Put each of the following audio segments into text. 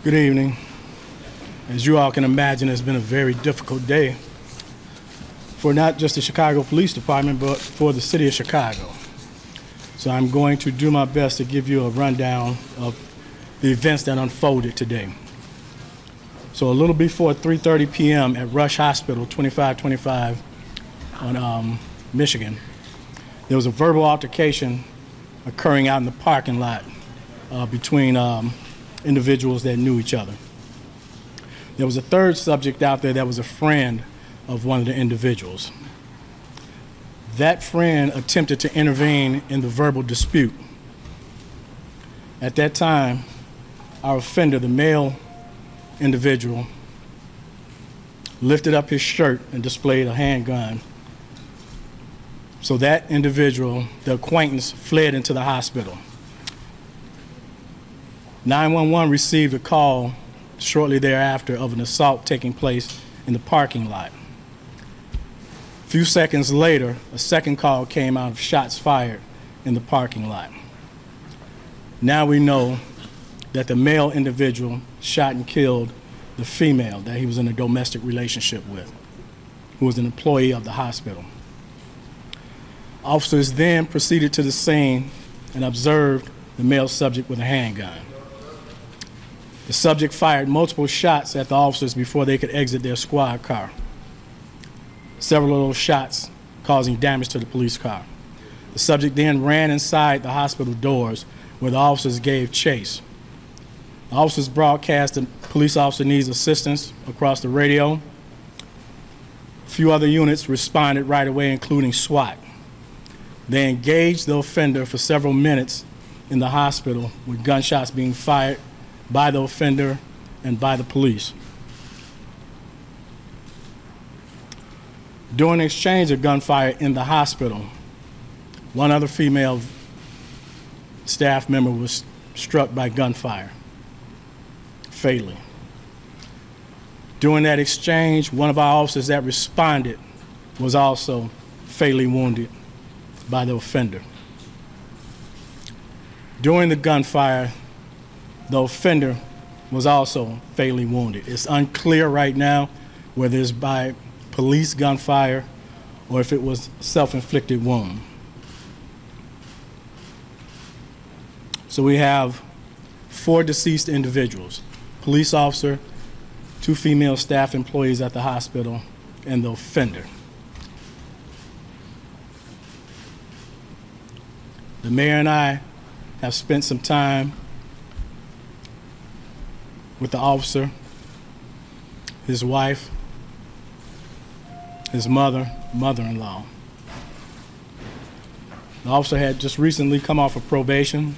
Good evening. As you all can imagine, it's been a very difficult day for not just the Chicago Police Department, but for the city of Chicago. So I'm going to do my best to give you a rundown of the events that unfolded today. So a little before 3:30 p.m. at Rush Hospital, 2525 on Michigan, there was a verbal altercation occurring out in the parking lot between individuals that knew each other. There was a third subject out there that was a friend of one of the individuals. That friend attempted to intervene in the verbal dispute. At that time, our offender, the male individual, lifted up his shirt and displayed a handgun. So that individual, the acquaintance, fled into the hospital. 911 received a call shortly thereafter of an assault taking place in the parking lot. A few seconds later, a second call came out of shots fired in the parking lot. Now we know that the male individual shot and killed the female that he was in a domestic relationship with, who was an employee of the hospital. Officers then proceeded to the scene and observed the male subject with a handgun. The subject fired multiple shots at the officers before they could exit their squad car. Several of those shots causing damage to the police car. The subject then ran inside the hospital doors where the officers gave chase. The officers broadcast the police officer needs assistance across the radio. A few other units responded right away, including SWAT. They engaged the offender for several minutes in the hospital with gunshots being fired by the offender and by the police. During the exchange of gunfire in the hospital, one other female staff member was struck by gunfire, fatally. During that exchange, one of our officers that responded was also fatally wounded by the offender. During the gunfire, the offender was also fatally wounded. It's unclear right now whether it's by police gunfire or if it was self-inflicted wound. So we have 4 deceased individuals: police officer, 2 female staff employees at the hospital, and the offender. The mayor and I have spent some time with the officer, his wife, his mother-in-law. The officer had just recently come off of probation.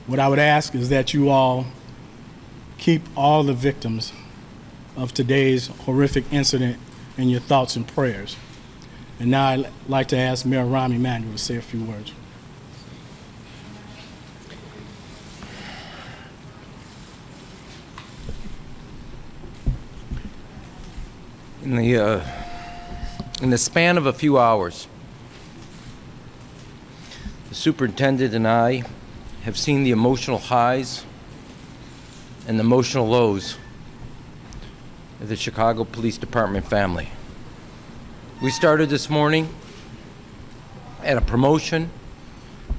What I would ask is that you all keep all the victims of today's horrific incident in your thoughts and prayers. And now I'd like to ask Mayor Rahm Emanuel to say a few words. In the span of a few hours, the superintendent and I have seen the emotional highs and the emotional lows of the Chicago Police Department family. We started this morning at a promotion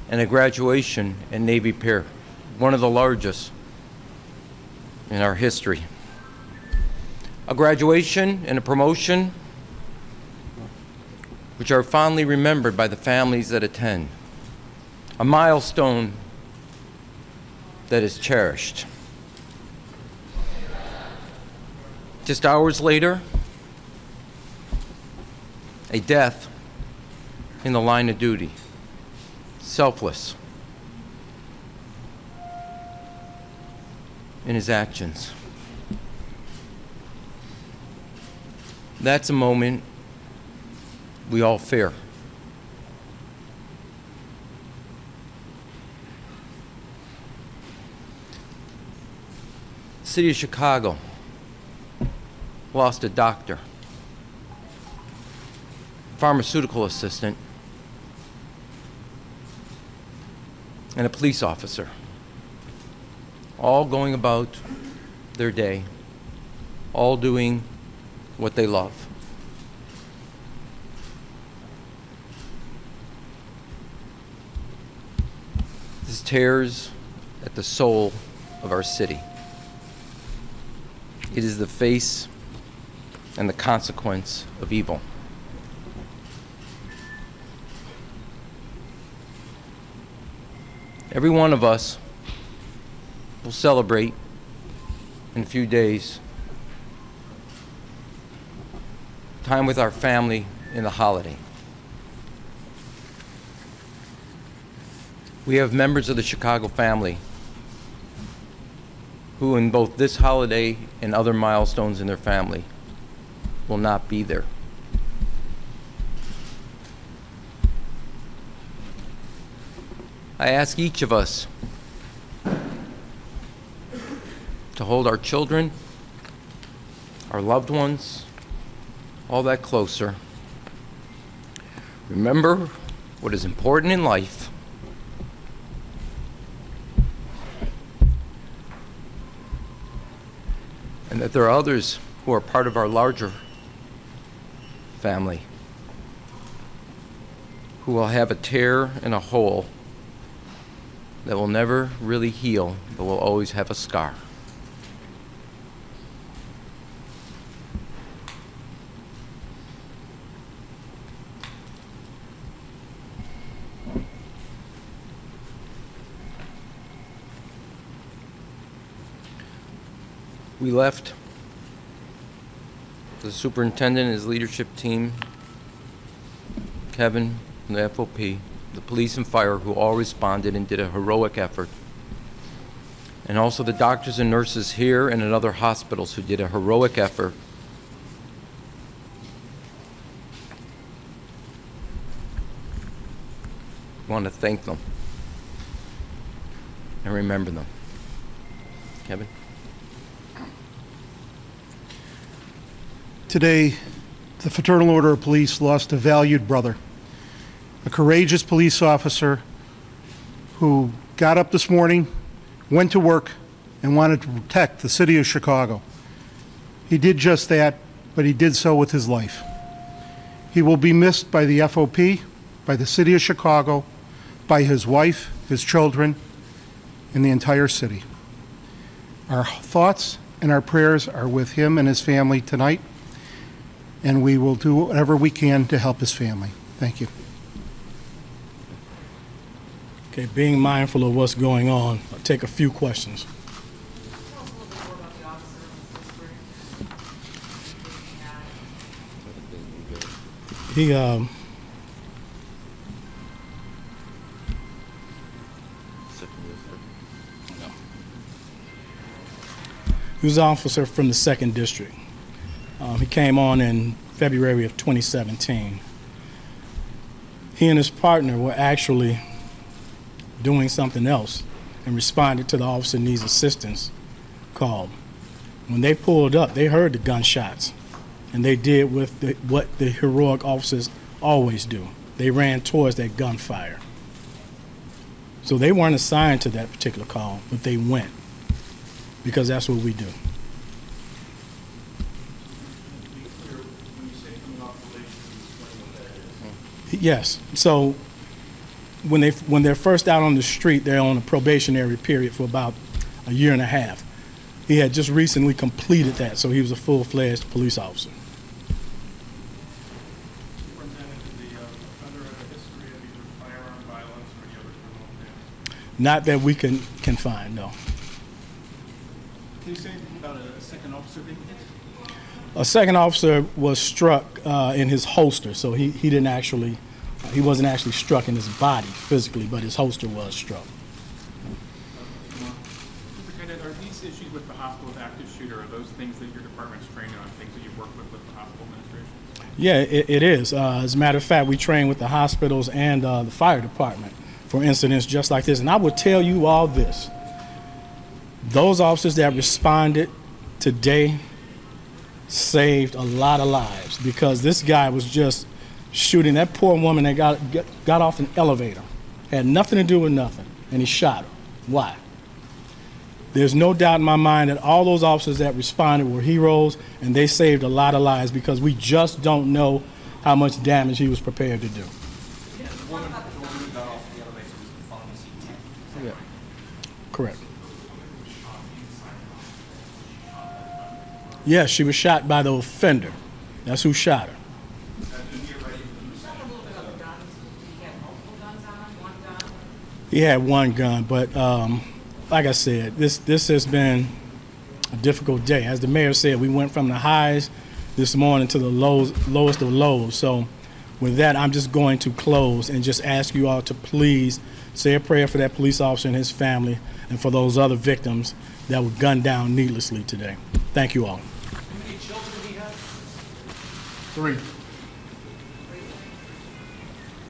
and a graduation in Navy Pier, one of the largest in our history. A graduation and a promotion which are fondly remembered by the families that attend. A milestone that is cherished. Just hours later, a death in the line of duty. Selfless in his actions. That's a moment we all fear. The city of Chicago lost a doctor, pharmaceutical assistant, and a police officer all going about their day, all doing what they love. This tears at the soul of our city. It is the face and the consequence of evil. Every one of us will celebrate in a few days time with our family in the holiday. We have members of the Chicago family who, in both this holiday and other milestones in their family, will not be there. I ask each of us to hold our children, our loved ones, all that closer. Remember what is important in life. And that there are others who are part of our larger family who will have a tear and a hole that will never really heal, but will always have a scar. We left the superintendent and his leadership team, Kevin from the FOP, the police and fire who all responded and did a heroic effort, and also the doctors and nurses here and in other hospitals who did a heroic effort. I want to thank them and remember them. Kevin? Today, the Fraternal Order of Police lost a valued brother, a courageous police officer who got up this morning, went to work, and wanted to protect the city of Chicago. He did just that, but he did so with his life. He will be missed by the FOP, by the city of Chicago, by his wife, his children, and the entire city. Our thoughts and our prayers are with him and his family tonight, and we will do whatever we can to help his family. Thank you. Okay, being mindful of what's going on, I'll take a few questions. He was an officer from the 2nd District. He came on in February of 2017. He and his partner were actually doing something else and responded to the officer needs assistance call. When they pulled up, they heard the gunshots, and they did what the heroic officers always do. They ran towards that gunfire. So they weren't assigned to that particular call, but they went because that's what we do. Yes. So when they're first out on the street, they're on a probationary period for about a year and a half. He had just recently completed that, so he was a full-fledged police officer. Superintendent, is the under a history of either firearm violence or any other criminal offense? Not that we can find, no. Can you say anything about a second officer being hit? A second officer was struck in his holster, so he wasn't actually struck in his body physically, but his holster was struck. Superintendent, are these issues with the hospital with active shooter, are those things that your department's trained on, things that you've worked with the hospital administration? Yeah, it is. As a matter of fact, we train with the hospitals and the fire department for incidents just like this. And I will tell you all this. Those officers that responded today saved a lot of lives, because this guy was just shooting that poor woman that got off an elevator. Had nothing to do with nothing, and he shot her. Why? There's no doubt in my mind that all those officers that responded were heroes, and they saved a lot of lives because we just don't know how much damage he was prepared to do. Yeah. Correct. Yes, she was shot by the offender. That's who shot her. He had one gun, but like I said, this has been a difficult day. As the mayor said, we went from the highs this morning to the lowest of lows. So with that, I'm just going to close and just ask you all to please say a prayer for that police officer and his family and for those other victims that were gunned down needlessly today. Thank you all. How many children do you have? 3.